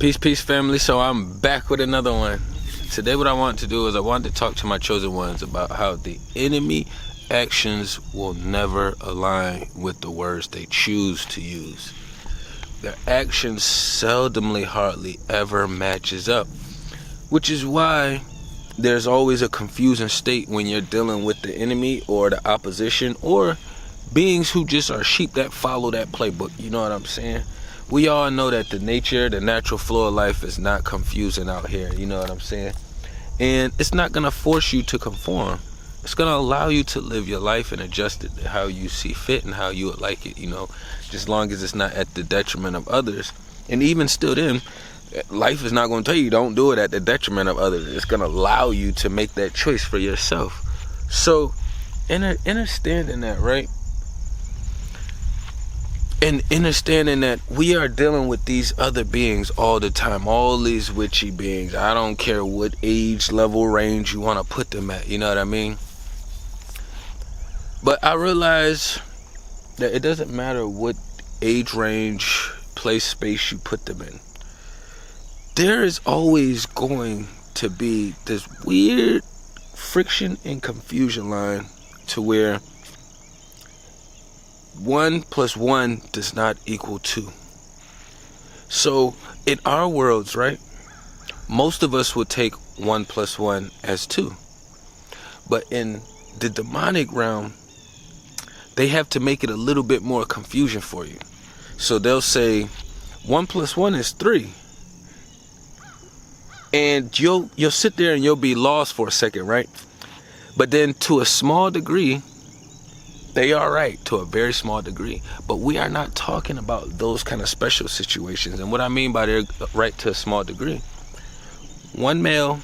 Peace, family. So I'm back with another one. Today what I want to do is I want to talk to my chosen ones about how the enemy actions will never align with the words they choose to use. Their actions seldomly, hardly ever matches up, which is why there's always a confusing state when you're dealing with the enemy or the opposition or beings who just are sheep that follow that playbook. You know what I'm saying? We all know that the natural flow of life is not confusing out here. You know what I'm saying? And it's not going to force you to conform. It's going to allow you to live your life and adjust it to how you see fit and how you would like it, just as long as it's not at the detriment of others. And even still then, life is not going to tell you don't do it at the detriment of others. It's going to allow you to make that choice for yourself. So, understanding that, right? And understanding that we are dealing with these other beings all the time, all these witchy beings. I don't care what age level range you want to put them at, you know what I mean? But I realize that it doesn't matter what age range, place, space you put them in. There is always going to be this weird friction and confusion line to where 1 + 1 does not equal 2. So in our worlds, right, most of us would take 1 + 1 as 2. But in the demonic realm, they have to make it a little bit more confusion for you. So they'll say 1 + 1 is 3. And you'll sit there and you'll be lost for a second, right? But then to a small degree, they are right, to a very small degree. But we are not talking about those kind of special situations. And what I mean by they're right to a small degree, 1 male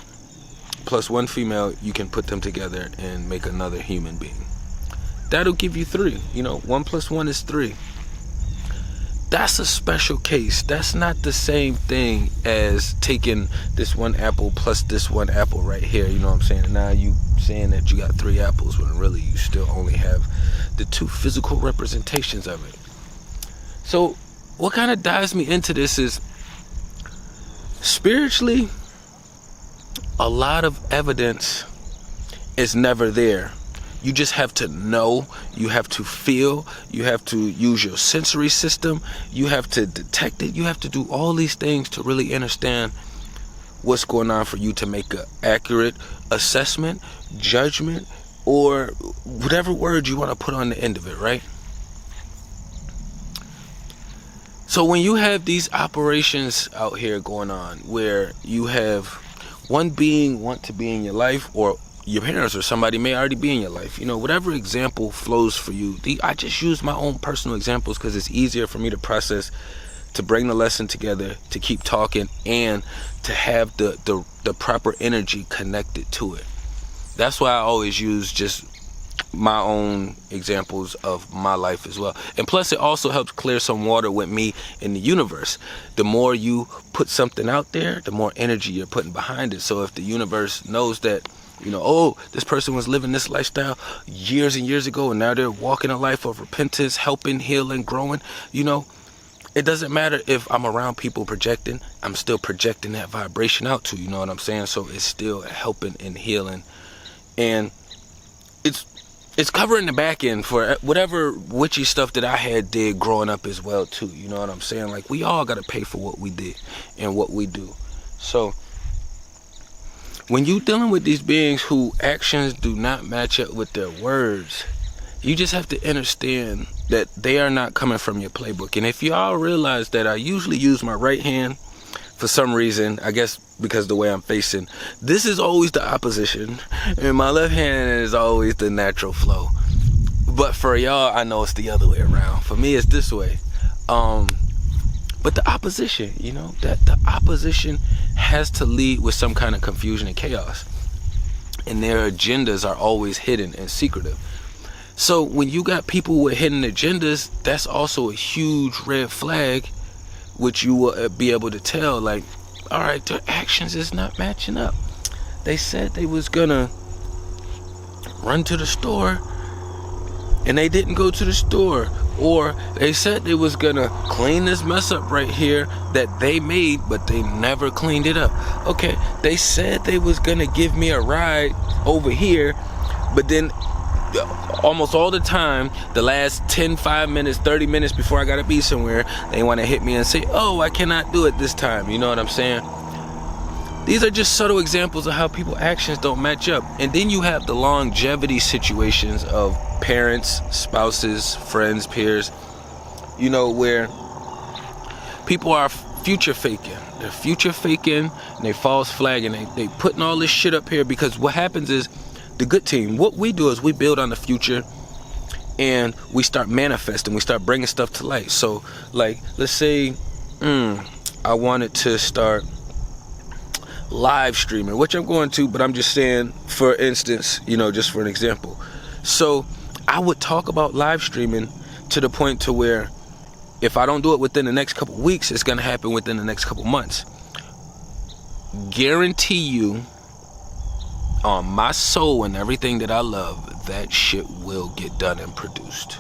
+ 1 female, you can put them together and make another human being. That'll give you 3. 1 + 1 is 3. That's a special case. That's not the same thing as taking this 1 apple plus this 1 apple right here. You know what I'm saying? And now you saying that you got 3 apples when really you still only have the 2 physical representations of it. So what kind of dives me into this is spiritually, a lot of evidence is never there. You just have to know, you have to feel, you have to use your sensory system, you have to detect it, you have to do all these things to really understand what's going on for you to make an accurate assessment, judgment, or whatever word you want to put on the end of it, right? So when you have these operations out here going on where you have one being want to be in your life, or your parents or somebody may already be in your life, whatever example flows for you. I just use my own personal examples because it's easier for me to process, to bring the lesson together, to keep talking, and to have the proper energy connected to it. That's why I always use just my own examples of my life as well. And plus it also helps clear some water with me in the universe. The more you put something out there, the more energy you're putting behind it. So if the universe knows that this person was living this lifestyle years and years ago, and now they're walking a life of repentance, helping, healing, growing. It doesn't matter if I'm around people projecting, I'm still projecting that vibration out to, you know what I'm saying? So it's still helping and healing. And it's covering the back end for whatever witchy stuff that I did growing up as well too. You know what I'm saying? Like, we all got to pay for what we did and what we do. So when you dealing with these beings whose actions do not match up with their words, you just have to understand that they are not coming from your playbook. And if y'all realize that I usually use my right hand for some reason, I guess because the way I'm facing, this is always the opposition, and my left hand is always the natural flow. But for y'all, I know it's the other way around. For me, it's this way. But the opposition, that the opposition has to lead with some kind of confusion and chaos. And their agendas are always hidden and secretive. So when you got people with hidden agendas, that's also a huge red flag, which you will be able to tell, like, all right, their actions is not matching up. They said they was gonna run to the store, and they didn't go to the store. Or they said they was gonna clean this mess up right here that they made, but they never cleaned it up. Okay, they said they was gonna give me a ride over here, but then almost all the time, the last 10, 5 minutes, 30 minutes before I gotta be somewhere, they wanna hit me and say, oh, I cannot do it this time. You know what I'm saying? These are just subtle examples of how people's actions don't match up. And then you have the longevity situations of parents, spouses, friends, peers, you know, where people are future faking. They're future faking and they false flagging. They putting all this shit up here because what happens is the good team, what we do is we build on the future and we start manifesting. We start bringing stuff to light. So, like, let's say I wanted to start live streaming, which I'm going to, but I'm just saying, for instance, you know, just for an example. So I would talk about live streaming to the point to where if I don't do it within the next couple weeks, it's going to happen within the next couple months. Guarantee you on my soul and everything that I love, that shit will get done and produced.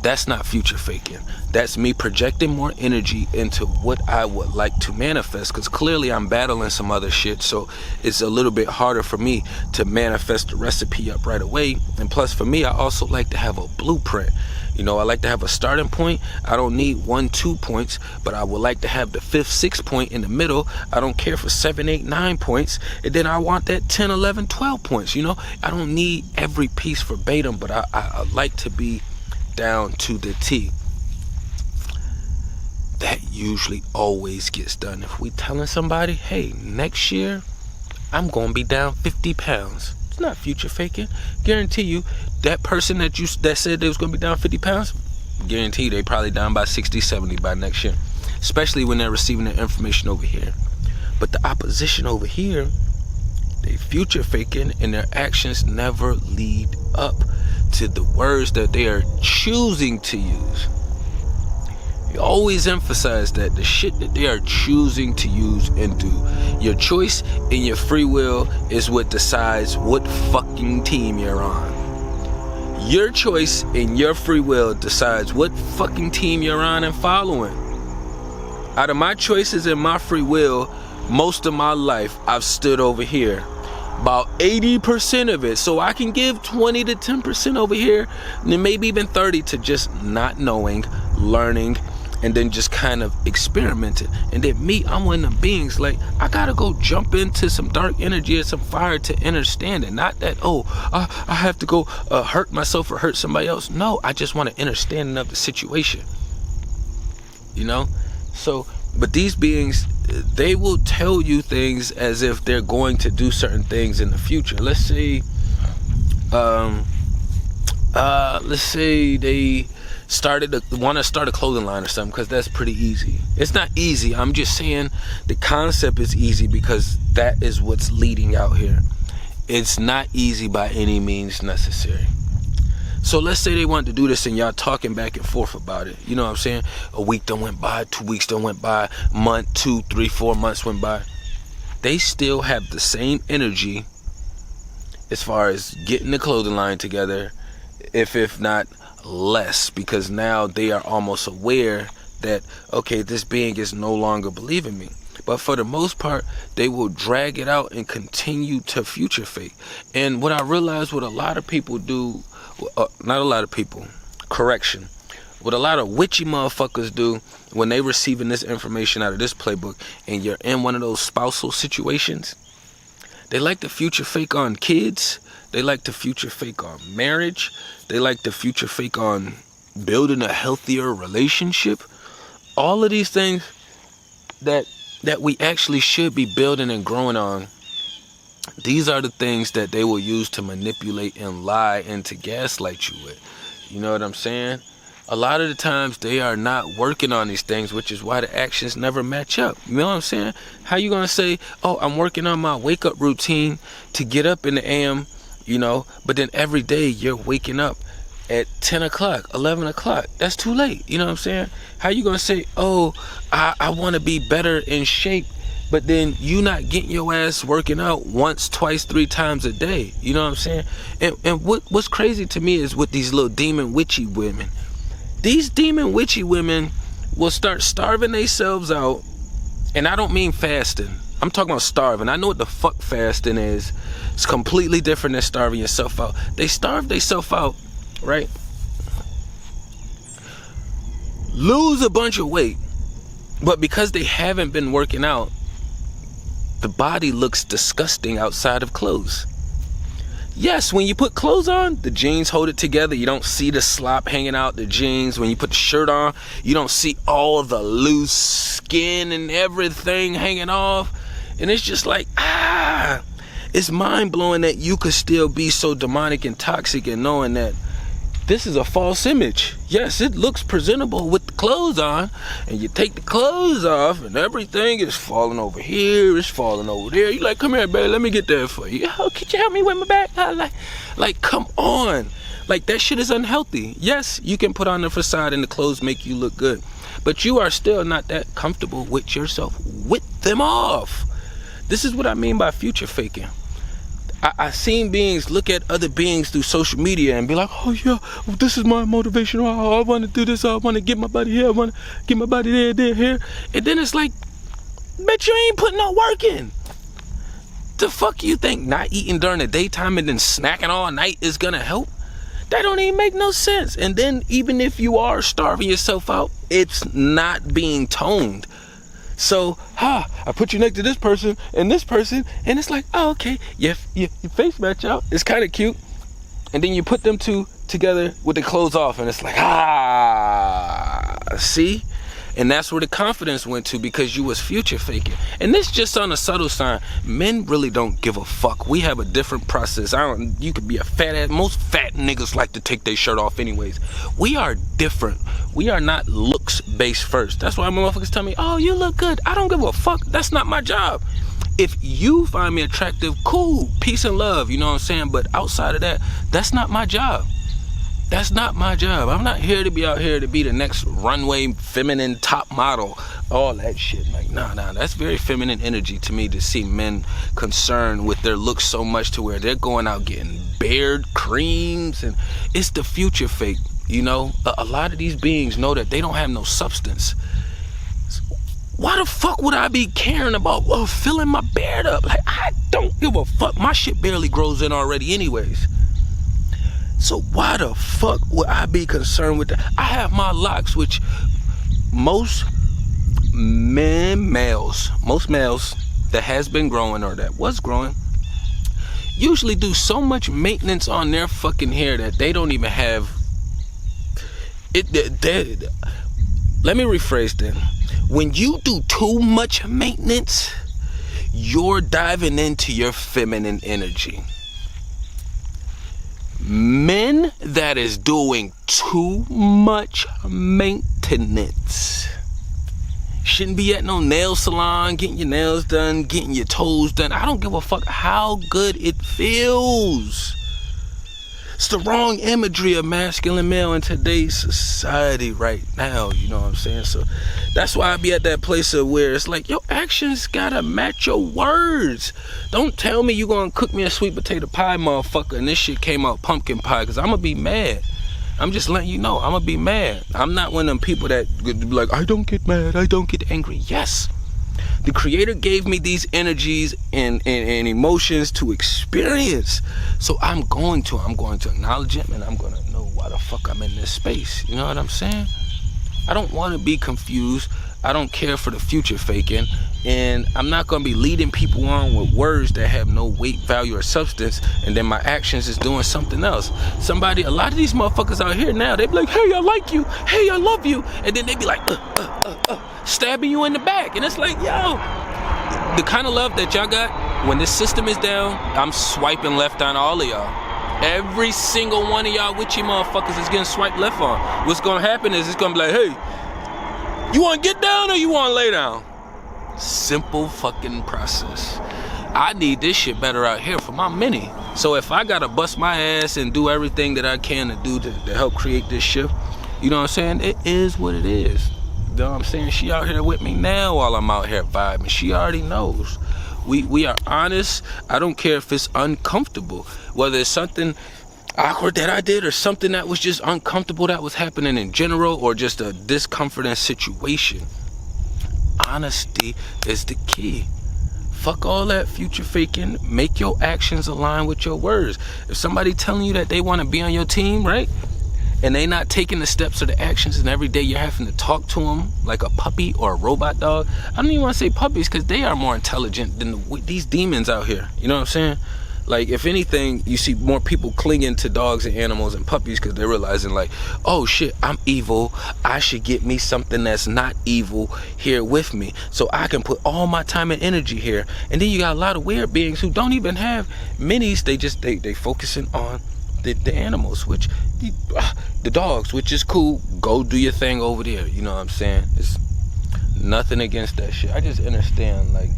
That's not future faking. That's me projecting more energy into what I would like to manifest, because clearly I'm battling some other shit, so it's a little bit harder for me to manifest the recipe up right away. And plus, for me, I also like to have a blueprint. You know, I like to have a starting point. I don't need 1, 2 points, but I would like to have the 5th, 6th point in the middle. I don't care for 7, 8, 9 points. And then I want that 10, 11, 12 points. You know, I don't need every piece verbatim, but I like to be down to the T. That usually always gets done. If we telling somebody, hey, next year I'm gonna be down 50 pounds. It's not future faking. Guarantee you that person that said they was gonna be down 50 pounds, guarantee they probably down by 60, 70 by next year. Especially when they're receiving the information over here. But the opposition over here, they future faking and their actions never lead up to the words that they are choosing to use. You always emphasize that the shit that they are choosing to use and do. Your choice and your free will is what decides what fucking team you're on. Your choice and your free will decides what fucking team you're on and following. Out of my choices and my free will, most of my life I've stood over here. About 80% of it, so I can give 20 to 10% over here, and then maybe even 30 to just not knowing, learning, and then just kind of experimenting. And then me, I'm one of them beings, like, I gotta go jump into some dark energy or some fire to understand it. Not that, I have to go hurt myself or hurt somebody else. No, I just want to understand of the situation, you know? So, but these beings, they will tell you things as if they're going to do certain things in the future. Let's say they want to start a clothing line or something, because that's pretty easy. It's not easy. I'm just saying the concept is easy because that is what's leading out here. It's not easy by any means necessary. So let's say they want to do this and y'all talking back and forth about it. You know what I'm saying? A week done went by, 2 weeks done went by, month, 2, 3, 4 months went by. They still have the same energy as far as getting the clothing line together, if not less, because now they are almost aware that, okay, this being is no longer believing me. But for the most part, they will drag it out and continue to future fake. And what I realized what a lot of people do, not a lot of people, correction, what a lot of witchy motherfuckers do when they receiving this information out of this playbook and you're in one of those spousal situations, they like to future fake on kids, they like to future fake on marriage, they like to future fake on building a healthier relationship. All of these things that we actually should be building and growing on, these are the things that they will use to manipulate and lie and to gaslight you with. You know what I'm saying? A lot of the times they are not working on these things, which is why the actions never match up. You know what I'm saying? How you gonna say, oh, I'm working on my wake up routine to get up in the AM, you know, but then every day you're waking up at 10 o'clock, 11 o'clock. That's too late. You know what I'm saying? How you gonna say, oh, I want to be better in shape, but then you not getting your ass working out once, twice, 3 times a day? You know what I'm saying? And what's crazy to me is with these little demon witchy women, these demon witchy women will start starving themselves out. And I don't mean fasting. I'm talking about starving. I know what the fuck fasting is. It's completely different than starving yourself out. They starve themselves out, right? Lose a bunch of weight. But because they haven't been working out, the body looks disgusting outside of clothes. Yes, when you put clothes on, the jeans hold it together. You don't see the slop hanging out the jeans. When you put the shirt on, you don't see all the loose skin and everything hanging off. And it's just like, it's mind-blowing that you could still be so demonic and toxic and knowing that this is a false image. Yes, it looks presentable with the clothes on, and you take the clothes off and everything is falling over here, it's falling over there. You like, come here, baby, let me get that for you. Oh, could you help me with my back? Like, come on. Like, that shit is unhealthy. Yes, you can put on the facade and the clothes make you look good, but you are still not that comfortable with yourself. With them off. This is what I mean by future faking. I seen beings look at other beings through social media and be like, oh yeah, this is my motivation. Oh, I want to do this. I want to get my body here. I want to get my body there, here. And then it's like, bet you ain't putting no work in. The fuck you think not eating during the daytime and then snacking all night is going to help? That don't even make no sense. And then even if you are starving yourself out, it's not being toned. So, I put you next to this person, and it's like, oh, okay, your face match out. It's kind of cute. And then you put them two together with the clothes off, and it's like, see? And that's where the confidence went to, because you was future faking. And this just on a subtle sign. Men really don't give a fuck. We have a different process. You could be a fat ass. Most fat niggas like to take their shirt off anyways. We are different. We are not looks based first. That's why motherfuckers tell me, oh, you look good. I don't give a fuck. That's not my job. If you find me attractive, cool. Peace and love. You know what I'm saying? But outside of that, that's not my job. That's not my job. I'm not here to be out here to be the next runway feminine top model. All that shit. Like, nah. That's very feminine energy to me, to see men concerned with their looks so much to where they're going out getting beard creams. And it's the future fake, you know? A lot of these beings know that they don't have no substance. Why the fuck would I be caring about filling my beard up? Like, I don't give a fuck. My shit barely grows in already anyways. So why the fuck would I be concerned with that? I have my locks, which most males that has been growing or that was growing usually do so much maintenance on their fucking hair that they don't even have it. Let me rephrase that. When you do too much maintenance, you're diving into your feminine energy. Men that is doing too much maintenance shouldn't be at no nail salon, getting your nails done, getting your toes done. I don't give a fuck how good it feels. It's the wrong imagery of masculine male in today's society right now, you know what I'm saying? So that's why I be at that place of where it's like, your actions gotta match your words. Don't tell me you gonna cook me a sweet potato pie, motherfucker, and this shit came out pumpkin pie, because I'm gonna be mad. I'm just letting you know, I'm gonna be mad. I'm not one of them people that be like, I don't get mad, I don't get angry. Yes, the creator gave me these energies and emotions to experience. So I'm going to acknowledge it, and I'm going to know why the fuck I'm in this space. You know what I'm saying? I don't want to be confused. I don't care for the future faking. And I'm not going to be leading people on with words that have no weight, value, or substance, and then my actions is doing something else. A lot of these motherfuckers out here now, they be like, hey, I like you. Hey, I love you. And then they be like, stabbing you in the back. And it's like, yo, the kind of love that y'all got, when this system is down, I'm swiping left on all of y'all. Every single one of y'all witchy motherfuckers is getting swiped left on. What's going to happen is it's going to be like, hey, you want to get down or you want to lay down? Simple fucking process. I need this shit better out here for my mini. So if I gotta bust my ass and do everything that I can to do to help create this shit, you know what I'm saying? It is what it is. You know what I'm saying? She out here with me now while I'm out here vibing. She already knows. We are honest. I don't care if it's uncomfortable. Whether it's something awkward that I did, or something that was just uncomfortable that was happening in general, or just a discomforting situation. Honesty is the key. Fuck all that future faking. Make your actions align with your words. If somebody telling you that they want to be on your team, right, and they not taking the steps or the actions, and every day you're having to talk to them like a puppy or a robot dog. I don't even want to say puppies, because they are more intelligent than these demons out here. You know what I'm saying? Like, if anything, you see more people clinging to dogs and animals and puppies because they're realizing, like, oh shit, I'm evil. I should get me something that's not evil here with me, so I can put all my time and energy here. And then you got a lot of weird beings who don't even have minis. They focusing on the animals, which the dogs, which is cool. Go do your thing over there. You know what I'm saying? It's nothing against that shit. I just understand, like,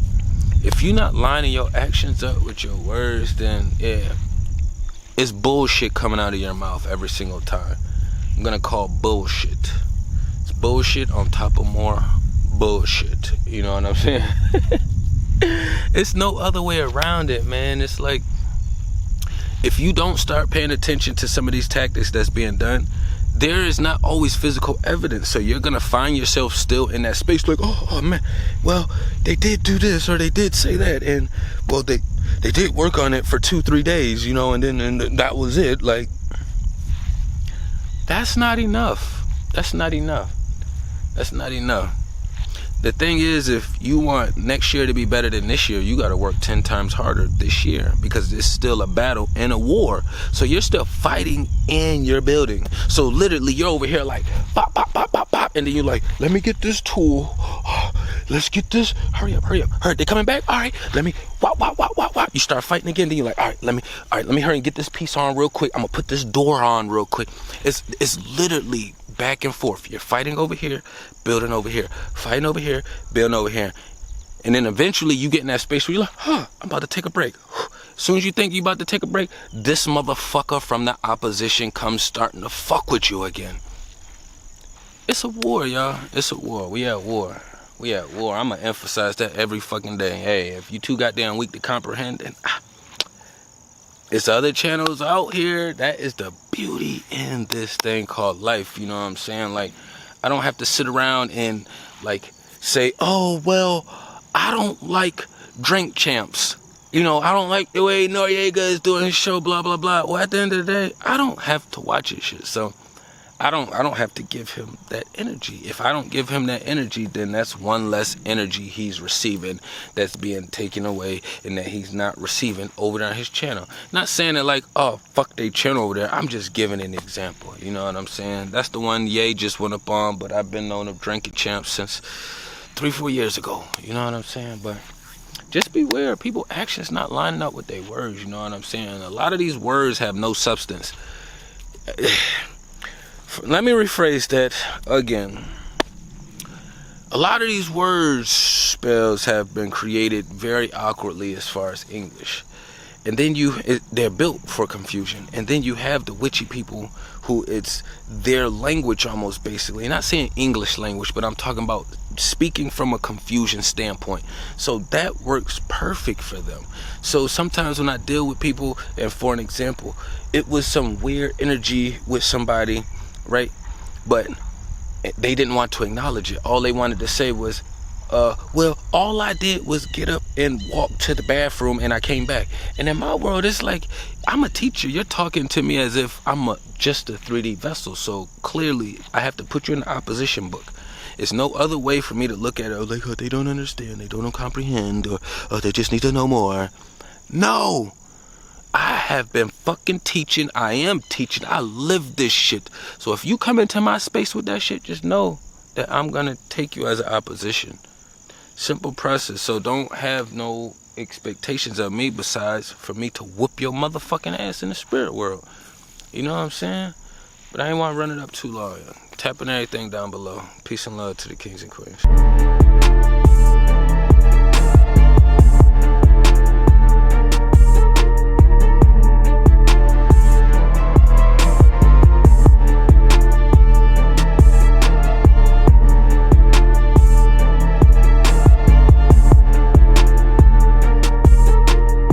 if you're not lining your actions up with your words, then yeah, it's bullshit coming out of your mouth every single time. I'm gonna call bullshit. It's bullshit on top of more bullshit. You know what I'm saying? It's no other way around it, man. It's like, if you don't start paying attention to some of these tactics that's being done, there is not always physical evidence. So you're gonna find yourself still in that space, like, oh man, well, they did do this, or they did say that, and well, they did work on it for 2-3 days, you know, and then that was it. Like, that's not enough. That's not enough. That's not enough. The thing is, if you want next year to be better than this year, you got to work 10 times harder this year, because it's still a battle and a war. So you're still fighting in your building. So literally, you're over here like, pop, pop, pop, pop, pop. And then you're like, let me get this tool. Let's get this. Hurry up, hurry up. Hurry, they coming back? All right, let me, wop, wop, wop, wop, wop. You start fighting again. Then you're like, all right, let me hurry and get this piece on real quick. I'm going to put this door on real quick. It's literally back and forth. You're fighting over here, building over here, fighting over here, building over here. And then eventually you get in that space where you're like, I'm about to take a break. As soon as you think you're about to take a break, this motherfucker from the opposition comes starting to fuck with you again. It's a war, y'all. It's a war. We at war. We at war. I'm gonna emphasize that every fucking day. Hey, if you too goddamn weak to comprehend, then it's other channels out here. That is the beauty in this thing called life. You know what I'm saying? Like, I don't have to sit around and like say, oh well, I don't like Drink Champs. You know, I don't like the way Noriega is doing his show, blah blah blah. Well, at the end of the day, I don't have to watch his shit. So I don't have to give him that energy. If I don't give him that energy, then that's one less energy he's receiving that's being taken away, and that he's not receiving over there on his channel. Not saying it like, oh, fuck they channel over there. I'm just giving an example. You know what I'm saying? That's the one Ye just went up on, but I've been known of Drinking Champs since 3-4 years ago. You know what I'm saying? But just beware. People actions not lining up with their words. You know what I'm saying? A lot of these words have no substance. Let me rephrase that again. A lot of these words spells have been created very awkwardly as far as English. And then they're built for confusion. And then you have the witchy people who it's their language almost, basically. Not saying English language, but I'm talking about speaking from a confusion standpoint. So that works perfect for them. So sometimes when I deal with people, and for an example, it was some weird energy with somebody, right? But they didn't want to acknowledge it. All they wanted to say was, well, all I did was get up and walk to the bathroom and I came back. And in my world, it's like, I'm a teacher. You're talking to me as if I'm just a 3D vessel. So clearly, I have to put you in the opposition book. It's no other way for me to look at it. Like, oh, they don't understand. They don't comprehend. Or they just need to know more. No. I have been fucking teaching. I am teaching. I live this shit. So if you come into my space with that shit, just know that I'm going to take you as an opposition. Simple process. So don't have no expectations of me besides for me to whoop your motherfucking ass in the spirit world. You know what I'm saying? But I ain't want to run it up too long. Tapping everything down below. Peace and love to the kings and queens.